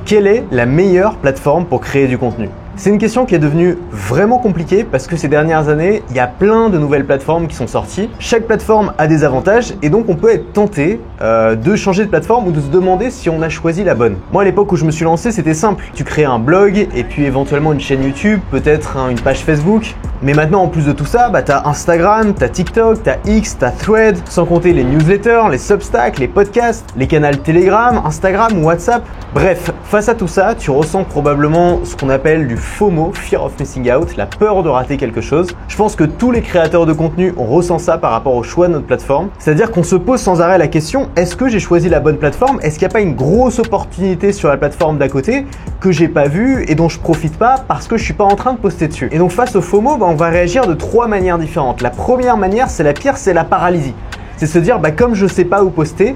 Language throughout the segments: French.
Quelle est la meilleure plateforme pour créer du contenu ? C'est une question qui est devenue vraiment compliquée parce que ces dernières années, il y a plein de nouvelles plateformes qui sont sorties. Chaque plateforme a des avantages et donc on peut être tenté de changer de plateforme ou de se demander si on a choisi la bonne. Moi, à l'époque où je me suis lancé, c'était simple. Tu crées un blog et puis éventuellement une chaîne YouTube, peut-être une page Facebook. Mais maintenant, en plus de tout ça, t'as Instagram, t'as TikTok, t'as X, t'as Thread, sans compter les newsletters, les Substack, les podcasts, les canaux Telegram, Instagram, WhatsApp. Bref, face à tout ça, tu ressens probablement ce qu'on appelle du FOMO, Fear of Missing Out, la peur de rater quelque chose. Je pense que tous les créateurs de contenu ressentent ça par rapport au choix de notre plateforme. C'est-à-dire qu'on se pose sans arrêt la question, est-ce que j'ai choisi la bonne plateforme ? Est-ce qu'il n'y a pas une grosse opportunité sur la plateforme d'à côté que j'ai pas vue et dont je profite pas parce que je suis pas en train de poster dessus ? Et donc face au FOMO, on va réagir de 3 manières différentes. La première manière, c'est la pire, c'est la paralysie. C'est se dire, comme je sais pas où poster,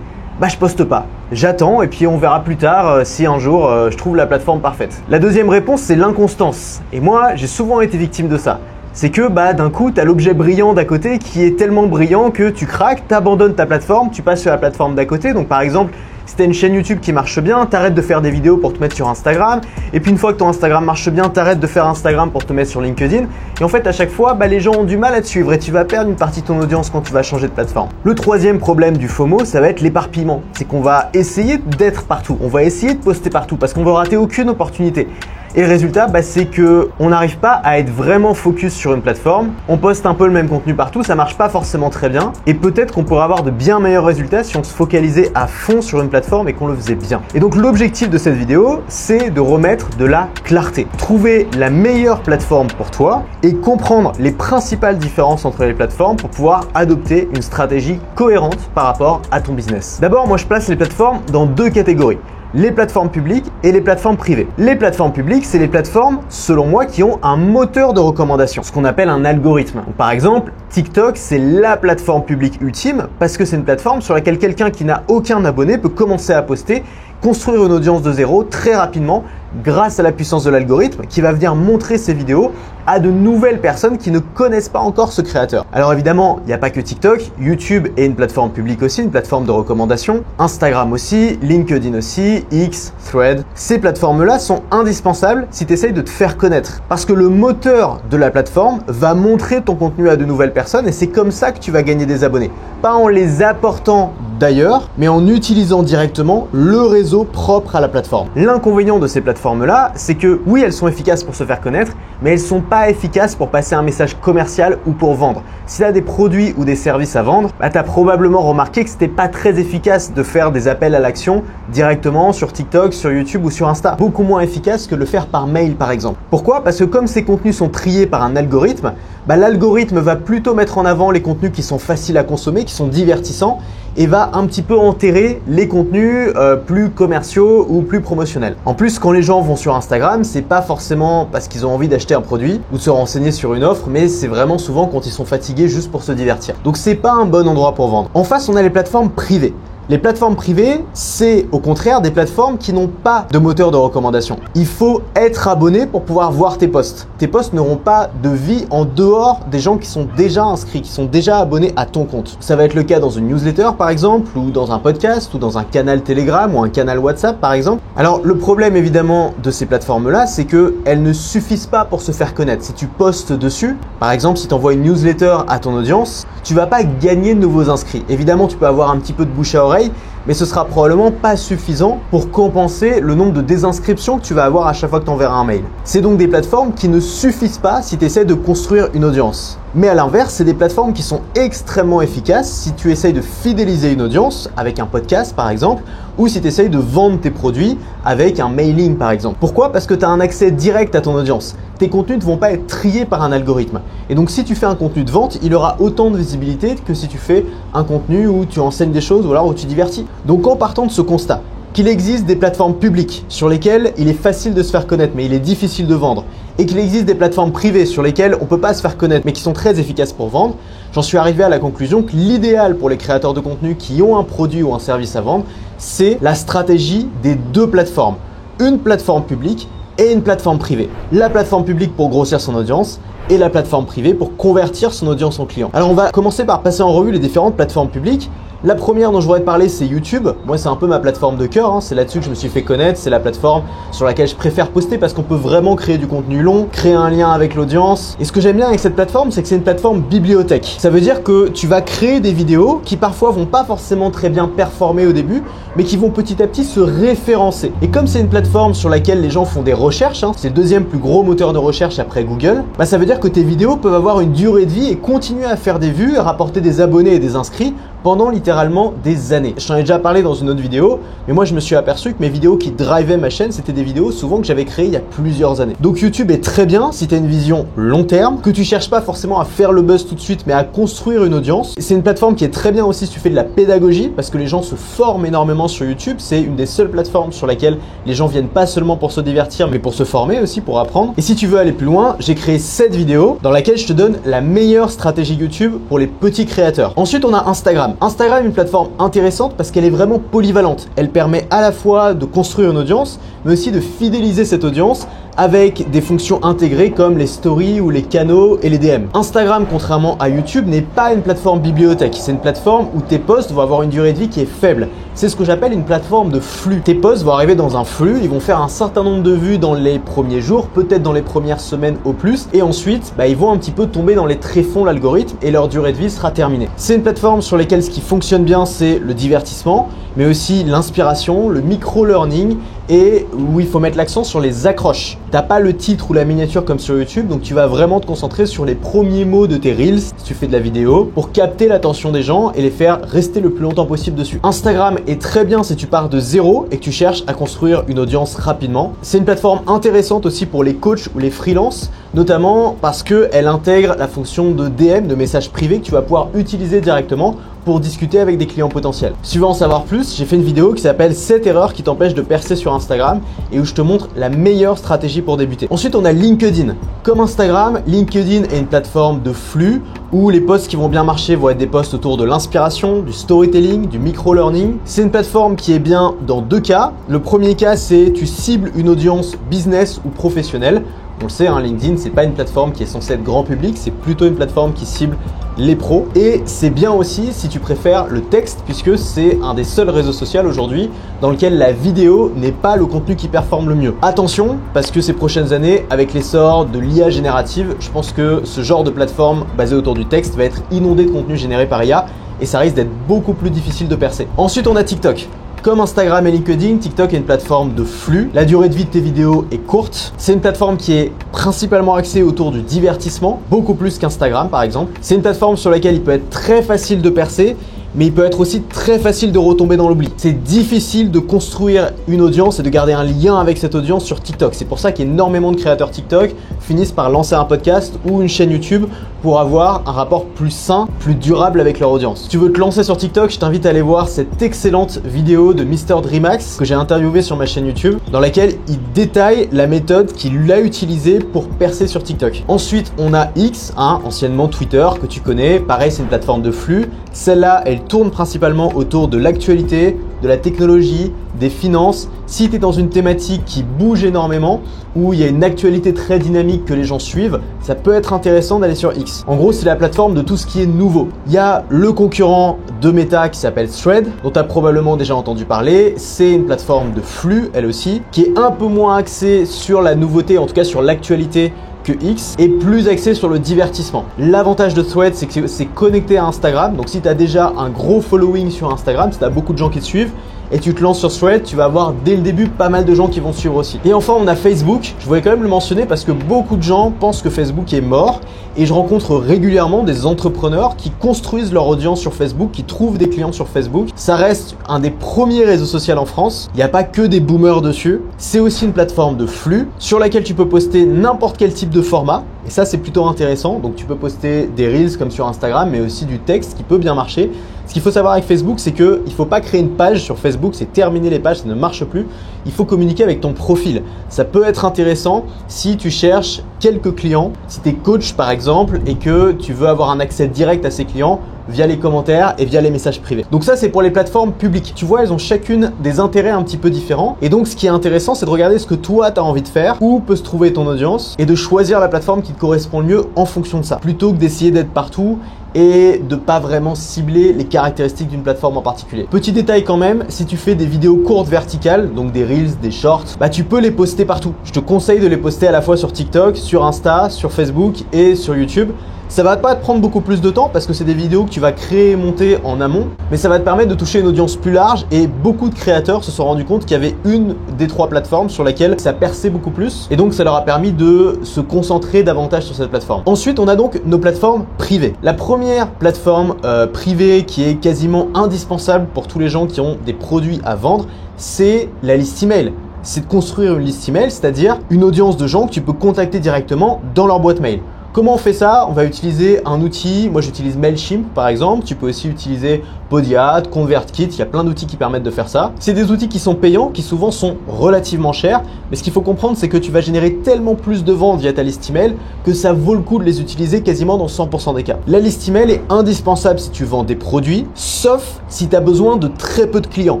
je poste pas. J'attends et puis on verra plus tard si un jour je trouve la plateforme parfaite. La deuxième réponse, c'est l'inconstance. Et moi, j'ai souvent été victime de ça. C'est que d'un coup, tu as l'objet brillant d'à côté qui est tellement brillant que tu craques, tu abandonnes ta plateforme, tu passes sur la plateforme d'à côté. Donc par exemple, si tu as une chaîne YouTube qui marche bien, tu arrêtes de faire des vidéos pour te mettre sur Instagram. Et puis une fois que ton Instagram marche bien, tu arrêtes de faire Instagram pour te mettre sur LinkedIn. Et en fait, à chaque fois, les gens ont du mal à te suivre et tu vas perdre une partie de ton audience quand tu vas changer de plateforme. Le troisième problème du FOMO, ça va être l'éparpillement. C'est qu'on va essayer d'être partout. On va essayer de poster partout parce qu'on ne veut rater aucune opportunité. Et le résultat, c'est que on n'arrive pas à être vraiment focus sur une plateforme. On poste un peu le même contenu partout, ça marche pas forcément très bien. Et peut-être qu'on pourrait avoir de bien meilleurs résultats si on se focalisait à fond sur une plateforme et qu'on le faisait bien. Et donc l'objectif de cette vidéo, c'est de remettre de la clarté. Trouver la meilleure plateforme pour toi et comprendre les principales différences entre les plateformes pour pouvoir adopter une stratégie cohérente par rapport à ton business. D'abord, moi je place les plateformes dans 2 catégories. Les plateformes publiques et les plateformes privées. Les plateformes publiques, c'est les plateformes, selon moi, qui ont un moteur de recommandation, ce qu'on appelle un algorithme. Donc, par exemple, TikTok, c'est la plateforme publique ultime parce que c'est une plateforme sur laquelle quelqu'un qui n'a aucun abonné peut commencer à poster, construire une audience de zéro très rapidement grâce à la puissance de l'algorithme qui va venir montrer ses vidéos à de nouvelles personnes qui ne connaissent pas encore ce créateur. Alors évidemment, il n'y a pas que TikTok, YouTube est une plateforme publique aussi, une plateforme de recommandation, Instagram aussi, LinkedIn aussi, X, Thread. Ces plateformes-là sont indispensables si tu essayes de te faire connaître parce que le moteur de la plateforme va montrer ton contenu à de nouvelles personnes et c'est comme ça que tu vas gagner des abonnés. Pas en les apportant d'ailleurs, mais en utilisant directement le réseau propre à la plateforme. L'inconvénient de ces plateformes-là, c'est que oui, elles sont efficaces pour se faire connaître, mais elles ne sont pas efficaces pour passer un message commercial ou pour vendre. Si tu as des produits ou des services à vendre, tu as probablement remarqué que c'était pas très efficace de faire des appels à l'action directement sur TikTok, sur YouTube ou sur Insta. Beaucoup moins efficace que le faire par mail par exemple. Pourquoi ? Parce que comme ces contenus sont triés par un algorithme, l'algorithme va plutôt mettre en avant les contenus qui sont faciles à consommer, qui sont divertissants et va un petit peu enterrer les contenus plus commerciaux ou plus promotionnels. En plus, quand les gens vont sur Instagram, c'est pas forcément parce qu'ils ont envie d'acheter un produit ou de se renseigner sur une offre, mais c'est vraiment souvent quand ils sont fatigués juste pour se divertir. Donc c'est pas un bon endroit pour vendre. En face, on a les plateformes privées. Les plateformes privées, c'est au contraire des plateformes qui n'ont pas de moteur de recommandation. Il faut être abonné pour pouvoir voir tes posts. Tes posts n'auront pas de vie en dehors des gens qui sont déjà inscrits, qui sont déjà abonnés à ton compte. Ça va être le cas dans une newsletter par exemple, ou dans un podcast, ou dans un canal Telegram, ou un canal WhatsApp par exemple. Alors le problème évidemment de ces plateformes-là, c'est qu'elles ne suffisent pas pour se faire connaître. Si tu postes dessus, par exemple si tu envoies une newsletter à ton audience, tu vas pas gagner de nouveaux inscrits. Évidemment, tu peux avoir un petit peu de bouche à oreille, mais ce sera probablement pas suffisant pour compenser le nombre de désinscriptions que tu vas avoir à chaque fois que tu enverras un mail. C'est donc des plateformes qui ne suffisent pas si tu essaies de construire une audience. Mais à l'inverse, c'est des plateformes qui sont extrêmement efficaces si tu essayes de fidéliser une audience avec un podcast par exemple, ou si tu essayes de vendre tes produits avec un mailing par exemple. Pourquoi ? Parce que tu as un accès direct à ton audience. Tes contenus ne vont pas être triés par un algorithme. Et donc si tu fais un contenu de vente, il aura autant de visibilité que si tu fais un contenu où tu enseignes des choses ou alors où tu divertis. Donc en partant de ce constat, qu'il existe des plateformes publiques sur lesquelles il est facile de se faire connaître mais il est difficile de vendre et qu'il existe des plateformes privées sur lesquelles on ne peut pas se faire connaître mais qui sont très efficaces pour vendre, j'en suis arrivé à la conclusion que l'idéal pour les créateurs de contenu qui ont un produit ou un service à vendre, c'est la stratégie des 2 plateformes. Une plateforme publique et une plateforme privée. La plateforme publique pour grossir son audience et la plateforme privée pour convertir son audience en client. Alors on va commencer par passer en revue les différentes plateformes publiques. La première dont je voudrais te parler, c'est YouTube. Moi, c'est un peu ma plateforme de cœur, hein. C'est là-dessus que je me suis fait connaître. C'est la plateforme sur laquelle je préfère poster parce qu'on peut vraiment créer du contenu long, créer un lien avec l'audience. Et ce que j'aime bien avec cette plateforme, c'est que c'est une plateforme bibliothèque. Ça veut dire que tu vas créer des vidéos qui parfois vont pas forcément très bien performer au début, mais qui vont petit à petit se référencer. Et comme c'est une plateforme sur laquelle les gens font des recherches, hein, c'est le deuxième plus gros moteur de recherche après Google, bah ça veut dire que tes vidéos peuvent avoir une durée de vie et continuer à faire des vues, à rapporter des abonnés et des inscrits pendant littéralement des années. Je t'en ai déjà parlé dans une autre vidéo, mais moi je me suis aperçu que mes vidéos qui drivaient ma chaîne, c'était des vidéos souvent que j'avais créées il y a plusieurs années. Donc YouTube est très bien si tu as une vision long terme, que tu cherches pas forcément à faire le buzz tout de suite, mais à construire une audience. C'est une plateforme qui est très bien aussi si tu fais de la pédagogie, parce que les gens se forment énormément sur YouTube. C'est une des seules plateformes sur laquelle les gens viennent pas seulement pour se divertir, mais pour se former aussi, pour apprendre. Et si tu veux aller plus loin, j'ai créé cette vidéo dans laquelle je te donne la meilleure stratégie YouTube pour les petits créateurs. Ensuite, on a Instagram. Instagram est une plateforme intéressante parce qu'elle est vraiment polyvalente. Elle permet à la fois de construire une audience, mais aussi de fidéliser cette audience avec des fonctions intégrées comme les stories ou les canaux et les DM. Instagram, contrairement à YouTube, n'est pas une plateforme bibliothèque. C'est une plateforme où tes posts vont avoir une durée de vie qui est faible. C'est ce que j'appelle une plateforme de flux. Tes posts vont arriver dans un flux, ils vont faire un certain nombre de vues dans les premiers jours, peut-être dans les premières semaines au plus, et ensuite, ils vont un petit peu tomber dans les tréfonds de l'algorithme et leur durée de vie sera terminée. C'est une plateforme sur laquelle ce qui fonctionne bien, c'est le divertissement, mais aussi l'inspiration, le micro-learning et où il faut mettre l'accent sur les accroches. T'as pas le titre ou la miniature comme sur YouTube, donc tu vas vraiment te concentrer sur les premiers mots de tes Reels si tu fais de la vidéo pour capter l'attention des gens et les faire rester le plus longtemps possible dessus. Instagram est très bien si tu pars de zéro et que tu cherches à construire une audience rapidement. C'est une plateforme intéressante aussi pour les coachs ou les freelances, notamment parce qu'elle intègre la fonction de DM, de message privé que tu vas pouvoir utiliser directement pour discuter avec des clients potentiels. Si tu veux en savoir plus, j'ai fait une vidéo qui s'appelle 7 erreurs qui t'empêchent de percer sur Instagram et où je te montre la meilleure stratégie pour débuter. Ensuite, on a LinkedIn. Comme Instagram, LinkedIn est une plateforme de flux où les posts qui vont bien marcher vont être des posts autour de l'inspiration, du storytelling, du micro-learning. C'est une plateforme qui est bien dans deux cas. Le premier cas, c'est tu cibles une audience business ou professionnelle. On le sait, hein, LinkedIn, c'est pas une plateforme qui est censée être grand public, c'est plutôt une plateforme qui cible les pros. Et c'est bien aussi si tu préfères le texte, puisque c'est un des seuls réseaux sociaux aujourd'hui dans lequel la vidéo n'est pas le contenu qui performe le mieux. Attention, parce que ces prochaines années, avec l'essor de l'IA générative, je pense que ce genre de plateforme basée autour du texte va être inondé de contenu généré par IA et ça risque d'être beaucoup plus difficile de percer. Ensuite, on a TikTok. Comme Instagram et LinkedIn, TikTok est une plateforme de flux. La durée de vie de tes vidéos est courte. C'est une plateforme qui est principalement axée autour du divertissement, beaucoup plus qu'Instagram par exemple. C'est une plateforme sur laquelle il peut être très facile de percer, mais il peut être aussi très facile de retomber dans l'oubli. C'est difficile de construire une audience et de garder un lien avec cette audience sur TikTok. C'est pour ça qu'énormément de créateurs TikTok finissent par lancer un podcast ou une chaîne YouTube pour avoir un rapport plus sain, plus durable avec leur audience. Si tu veux te lancer sur TikTok, je t'invite à aller voir cette excellente vidéo de Mr Dreamax que j'ai interviewé sur ma chaîne YouTube, dans laquelle il détaille la méthode qu'il a utilisée pour percer sur TikTok. Ensuite, on a X, anciennement Twitter, que tu connais. Pareil, c'est une plateforme de flux. Celle-là, elle tourne principalement autour de l'actualité, de la technologie, des finances. Si tu es dans une thématique qui bouge énormément, où il y a une actualité très dynamique que les gens suivent, ça peut être intéressant d'aller sur X. En gros, c'est la plateforme de tout ce qui est nouveau. Il y a le concurrent de Meta qui s'appelle Thread, dont tu as probablement déjà entendu parler. C'est une plateforme de flux, elle aussi, qui est un peu moins axée sur la nouveauté, en tout cas sur l'actualité, que X, et plus axé sur le divertissement. L'avantage de Thread, c'est que c'est connecté à Instagram. Donc si tu as déjà un gros following sur Instagram, si tu as beaucoup de gens qui te suivent, et tu te lances sur Thread, tu vas avoir dès le début pas mal de gens qui vont te suivre aussi. Et enfin, on a Facebook. Je voulais quand même le mentionner parce que beaucoup de gens pensent que Facebook est mort et je rencontre régulièrement des entrepreneurs qui construisent leur audience sur Facebook, qui trouvent des clients sur Facebook. Ça reste un des premiers réseaux sociaux en France. Il n'y a pas que des boomers dessus. C'est aussi une plateforme de flux sur laquelle tu peux poster n'importe quel type de format. Et ça, c'est plutôt intéressant. Donc, tu peux poster des Reels comme sur Instagram, mais aussi du texte qui peut bien marcher. Ce qu'il faut savoir avec Facebook, c'est qu'il ne faut pas créer une page sur Facebook, c'est terminer les pages, ça ne marche plus. Il faut communiquer avec ton profil. Ça peut être intéressant si tu cherches quelques clients, si tu es coach par exemple et que tu veux avoir un accès direct à ces clients via les commentaires et via les messages privés. Donc ça, c'est pour les plateformes publiques. Tu vois, elles ont chacune des intérêts un petit peu différents. Et donc, ce qui est intéressant, c'est de regarder ce que toi, tu as envie de faire, où peut se trouver ton audience, et de choisir la plateforme qui te correspond le mieux en fonction de ça, plutôt que d'essayer d'être partout et de pas vraiment cibler les caractéristiques d'une plateforme en particulier. Petit détail quand même, si tu fais des vidéos courtes verticales, donc des reels, des shorts, bah tu peux les poster partout. Je te conseille de les poster à la fois sur TikTok, sur Insta, sur Facebook et sur YouTube. Ça va pas te prendre beaucoup plus de temps parce que c'est des vidéos que tu vas créer et monter en amont, mais ça va te permettre de toucher une audience plus large et beaucoup de créateurs se sont rendus compte qu'il y avait une des 3 plateformes sur laquelle ça perçait beaucoup plus et donc ça leur a permis de se concentrer davantage sur cette plateforme. Ensuite, on a donc nos plateformes privées. La première plateforme privée qui est quasiment indispensable pour tous les gens qui ont des produits à vendre, c'est la liste email. C'est de construire une liste email, c'est-à-dire une audience de gens que tu peux contacter directement dans leur boîte mail. Comment on fait ça? On va utiliser un outil, moi j'utilise Mailchimp par exemple, tu peux aussi utiliser Podia, ConvertKit, il y a plein d'outils qui permettent de faire ça. C'est des outils qui sont payants, qui souvent sont relativement chers, mais ce qu'il faut comprendre c'est que tu vas générer tellement plus de ventes via ta liste email que ça vaut le coup de les utiliser quasiment dans 100% des cas. La liste email est indispensable si tu vends des produits, sauf si tu as besoin de très peu de clients.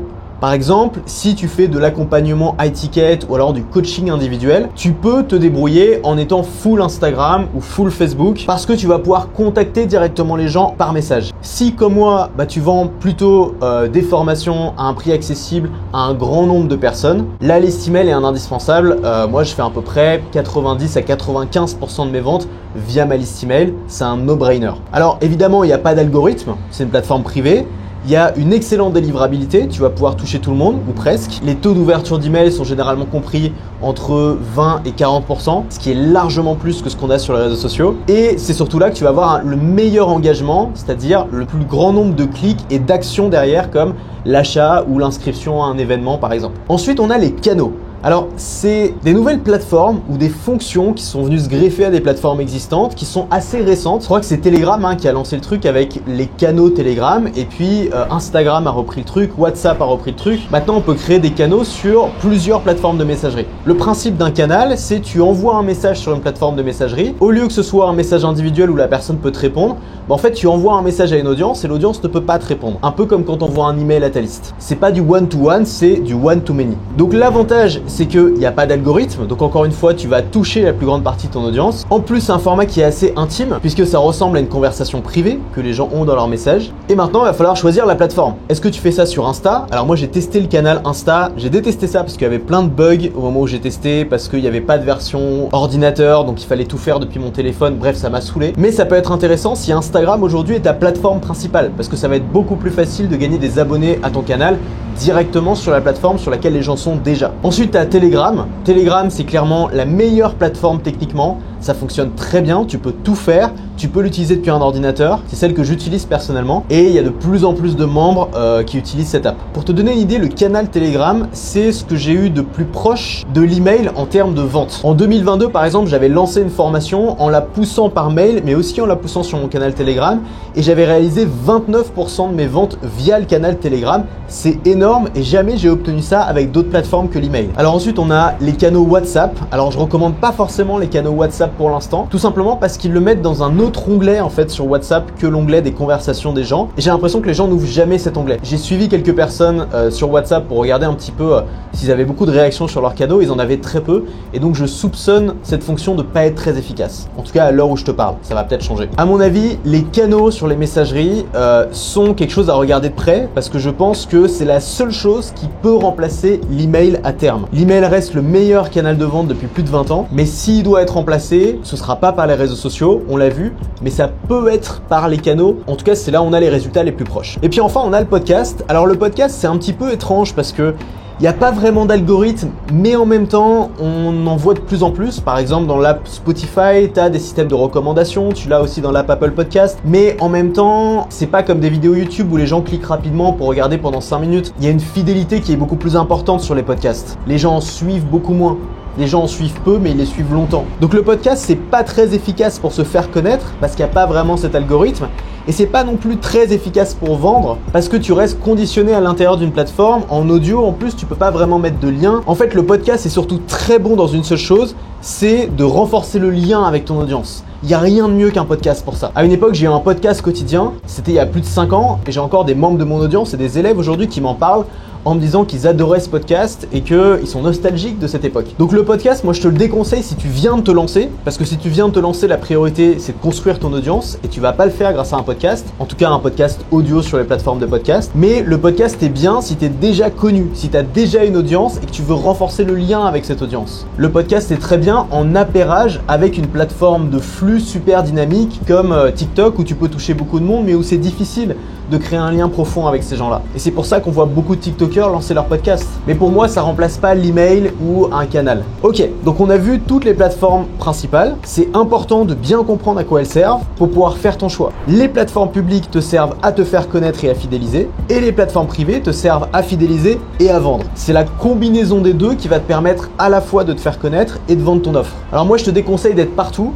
Par exemple, si tu fais de l'accompagnement high ticket ou alors du coaching individuel, tu peux te débrouiller en étant full Instagram ou full Facebook parce que tu vas pouvoir contacter directement les gens par message. Si comme moi, tu vends plutôt des formations à un prix accessible à un grand nombre de personnes, la liste email est un indispensable. Moi, je fais à peu près 90 à 95% de mes ventes via ma liste email. C'est un no-brainer. Alors évidemment, il n'y a pas d'algorithme, c'est une plateforme privée. Il y a une excellente délivrabilité, tu vas pouvoir toucher tout le monde, ou presque. Les taux d'ouverture d'email sont généralement compris entre 20 et 40%, ce qui est largement plus que ce qu'on a sur les réseaux sociaux. Et c'est surtout là que tu vas avoir le meilleur engagement, c'est-à-dire le plus grand nombre de clics et d'actions derrière, comme l'achat ou l'inscription à un événement par exemple. Ensuite, on a les canaux. Alors, c'est des nouvelles plateformes ou des fonctions qui sont venues se greffer à des plateformes existantes qui sont assez récentes. Je crois que c'est Telegram qui a lancé le truc avec les canaux Telegram et puis Instagram a repris le truc, WhatsApp a repris le truc. Maintenant, on peut créer des canaux sur plusieurs plateformes de messagerie. Le principe d'un canal, c'est tu envoies un message sur une plateforme de messagerie. Au lieu que ce soit un message individuel où la personne peut te répondre, en fait, tu envoies un message à une audience et l'audience ne peut pas te répondre. Un peu comme quand on envoie un email à ta liste. C'est pas du one-to-one, c'est du one-to-many. Donc l'avantage, c'est qu'il n'y a pas d'algorithme, donc encore une fois tu vas toucher la plus grande partie de ton audience. En plus c'est un format qui est assez intime puisque ça ressemble à une conversation privée que les gens ont dans leurs messages. Et maintenant il va falloir choisir la plateforme. Est-ce que tu fais ça sur Insta? Alors moi j'ai testé le canal Insta, j'ai détesté ça parce qu'il y avait plein de bugs au moment où j'ai testé, parce qu'il n'y avait pas de version ordinateur, donc il fallait tout faire depuis mon téléphone, bref ça m'a saoulé. Mais ça peut être intéressant si Instagram aujourd'hui est ta plateforme principale, parce que ça va être beaucoup plus facile de gagner des abonnés à ton canal directement sur la plateforme sur laquelle les gens sont déjà. Ensuite, tu as Telegram. Telegram, c'est clairement la meilleure plateforme techniquement. Ça fonctionne très bien, tu peux tout faire, tu peux l'utiliser depuis un ordinateur. C'est celle que j'utilise personnellement et il y a de plus en plus de membres qui utilisent cette app. Pour te donner une idée, le canal Telegram, c'est ce que j'ai eu de plus proche de l'email en termes de vente. En 2022, par exemple, j'avais lancé une formation en la poussant par mail, mais aussi en la poussant sur mon canal Telegram et j'avais réalisé 29% de mes ventes via le canal Telegram. C'est énorme et jamais j'ai obtenu ça avec d'autres plateformes que l'email. Alors ensuite, on a les canaux WhatsApp. Alors je recommande pas forcément les canaux WhatsApp pour l'instant, tout simplement parce qu'ils le mettent dans un autre onglet en fait sur WhatsApp que l'onglet des conversations des gens. Et j'ai l'impression que les gens n'ouvrent jamais cet onglet. J'ai suivi quelques personnes sur WhatsApp pour regarder un petit peu s'ils avaient beaucoup de réactions sur leurs canaux. Ils en avaient très peu et donc je soupçonne cette fonction de pas être très efficace. En tout cas à l'heure où je te parle, ça va peut-être changer. À mon avis, les canaux sur les messageries sont quelque chose à regarder de près parce que je pense que c'est la seule chose qui peut remplacer l'email à terme. L'email reste le meilleur canal de vente depuis plus de 20 ans, mais s'il doit être remplacé, ce sera pas par les réseaux sociaux, on l'a vu, mais ça peut être par les canaux. En tout cas, c'est là où on a les résultats les plus proches. Et puis enfin, on a le podcast. Alors le podcast, c'est un petit peu étrange parce que il n'y a pas vraiment d'algorithme, mais en même temps, on en voit de plus en plus. Par exemple, dans l'app Spotify, tu as des systèmes de recommandation, tu l'as aussi dans l'app Apple Podcast. Mais en même temps, c'est pas comme des vidéos YouTube où les gens cliquent rapidement pour regarder pendant 5 minutes. Il y a une fidélité qui est beaucoup plus importante sur les podcasts. Les gens en suivent beaucoup moins. Les gens en suivent peu, mais ils les suivent longtemps. Donc le podcast, c'est pas très efficace pour se faire connaître parce qu'il n'y a pas vraiment cet algorithme. Et c'est pas non plus très efficace pour vendre parce que tu restes conditionné à l'intérieur d'une plateforme. En audio, en plus, tu peux pas vraiment mettre de lien. En fait, le podcast est surtout très bon dans une seule chose, c'est de renforcer le lien avec ton audience. Il n'y a rien de mieux qu'un podcast pour ça. À une époque, j'ai eu un podcast quotidien, c'était il y a plus de 5 ans, et j'ai encore des membres de mon audience et des élèves aujourd'hui qui m'en parlent en me disant qu'ils adoraient ce podcast et qu'ils sont nostalgiques de cette époque. Donc le podcast, moi je te le déconseille si tu viens de te lancer, parce que si tu viens de te lancer, la priorité c'est de construire ton audience et tu vas pas le faire grâce à un podcast, en tout cas un podcast audio sur les plateformes de podcast. Mais le podcast est bien si tu es déjà connu, si tu as déjà une audience et que tu veux renforcer le lien avec cette audience. Le podcast est très bien en appairage avec une plateforme de flux super dynamique comme TikTok où tu peux toucher beaucoup de monde mais où c'est difficile de créer un lien profond avec ces gens-là. Et c'est pour ça qu'on voit beaucoup de TikTokers lancer leur podcast. Mais pour moi, ça remplace pas l'email ou un canal. Ok, donc on a vu toutes les plateformes principales. C'est important de bien comprendre à quoi elles servent pour pouvoir faire ton choix. Les plateformes publiques te servent à te faire connaître et à fidéliser. Et les plateformes privées te servent à fidéliser et à vendre. C'est la combinaison des deux qui va te permettre à la fois de te faire connaître et de vendre ton offre. Alors moi, je te déconseille d'être partout.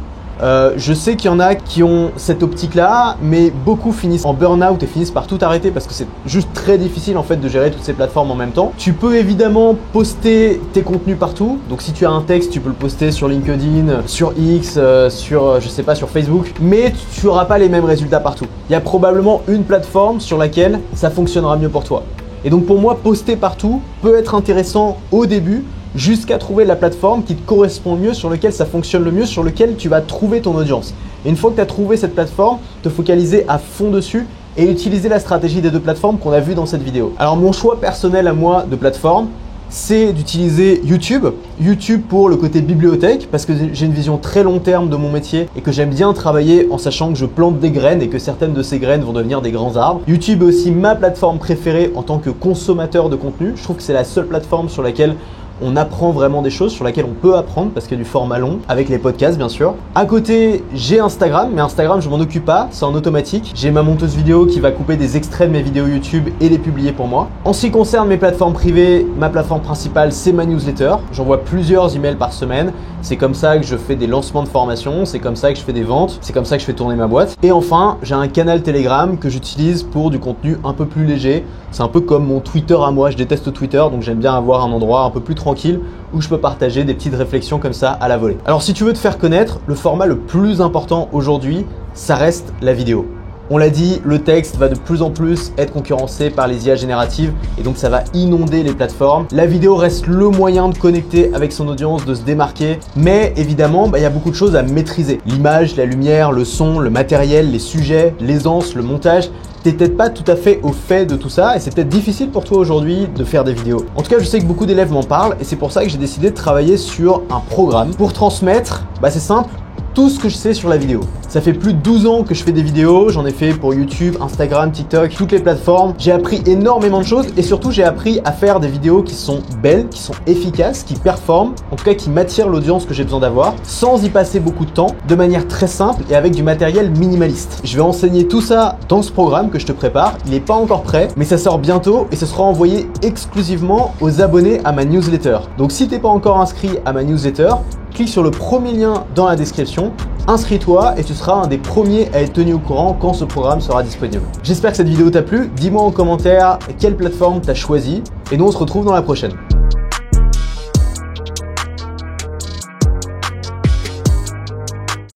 Je sais qu'il y en a qui ont cette optique-là, mais beaucoup finissent en burn-out et finissent par tout arrêter parce que c'est juste très difficile en fait de gérer toutes ces plateformes en même temps. Tu peux évidemment poster tes contenus partout. Donc si tu as un texte, tu peux le poster sur LinkedIn, sur X, sur Facebook, mais tu n'auras pas les mêmes résultats partout. Il y a probablement une plateforme sur laquelle ça fonctionnera mieux pour toi. Et donc pour moi, poster partout peut être intéressant au début, jusqu'à trouver la plateforme qui te correspond le mieux, sur laquelle ça fonctionne le mieux, sur laquelle tu vas trouver ton audience. Et une fois que tu as trouvé cette plateforme, te focaliser à fond dessus et utiliser la stratégie des deux plateformes qu'on a vu dans cette vidéo. Alors mon choix personnel à moi de plateforme, c'est d'utiliser YouTube. YouTube pour le côté bibliothèque parce que j'ai une vision très long terme de mon métier et que j'aime bien travailler en sachant que je plante des graines et que certaines de ces graines vont devenir des grands arbres. YouTube est aussi ma plateforme préférée en tant que consommateur de contenu. Je trouve que c'est la seule plateforme sur laquelle on apprend vraiment des choses, sur laquelle on peut apprendre parce qu'il y a du format long, avec les podcasts bien sûr. À côté, j'ai Instagram, mais Instagram je m'en occupe pas, c'est en automatique. J'ai ma monteuse vidéo qui va couper des extraits de mes vidéos YouTube et les publier pour moi. En ce qui concerne mes plateformes privées, ma plateforme principale c'est ma newsletter. J'envoie plusieurs emails par semaine. C'est comme ça que je fais des lancements de formation, c'est comme ça que je fais des ventes, c'est comme ça que je fais tourner ma boîte. Et enfin, j'ai un canal Telegram que j'utilise pour du contenu un peu plus léger. C'est un peu comme mon Twitter à moi, je déteste Twitter, donc j'aime bien avoir un endroit un peu plus tranquille où je peux partager des petites réflexions comme ça à la volée. Alors si tu veux te faire connaître, le format le plus important aujourd'hui, ça reste la vidéo. On l'a dit, le texte va de plus en plus être concurrencé par les IA génératives et donc ça va inonder les plateformes. La vidéo reste le moyen de connecter avec son audience, de se démarquer, mais évidemment, il y a beaucoup de choses à maîtriser. L'image, la lumière, le son, le matériel, les sujets, l'aisance, le montage. T'es peut-être pas tout à fait au fait de tout ça et c'est peut-être difficile pour toi aujourd'hui de faire des vidéos. En tout cas, je sais que beaucoup d'élèves m'en parlent et c'est pour ça que j'ai décidé de travailler sur un programme pour transmettre, c'est simple, tout ce que je sais sur la vidéo. Ça fait plus de 12 ans que je fais des vidéos, j'en ai fait pour YouTube, Instagram, TikTok, toutes les plateformes. J'ai appris énormément de choses et surtout j'ai appris à faire des vidéos qui sont belles, qui sont efficaces, qui performent, en tout cas qui m'attirent l'audience que j'ai besoin d'avoir, sans y passer beaucoup de temps, de manière très simple et avec du matériel minimaliste. Je vais enseigner tout ça dans ce programme que je te prépare. Il n'est pas encore prêt, mais ça sort bientôt et ce sera envoyé exclusivement aux abonnés à ma newsletter. Donc si t'es pas encore inscrit à ma newsletter, clique sur le premier lien dans la description, inscris-toi et tu seras un des premiers à être tenu au courant quand ce programme sera disponible. J'espère que cette vidéo t'a plu, dis-moi en commentaire quelle plateforme t'as choisi et nous on se retrouve dans la prochaine.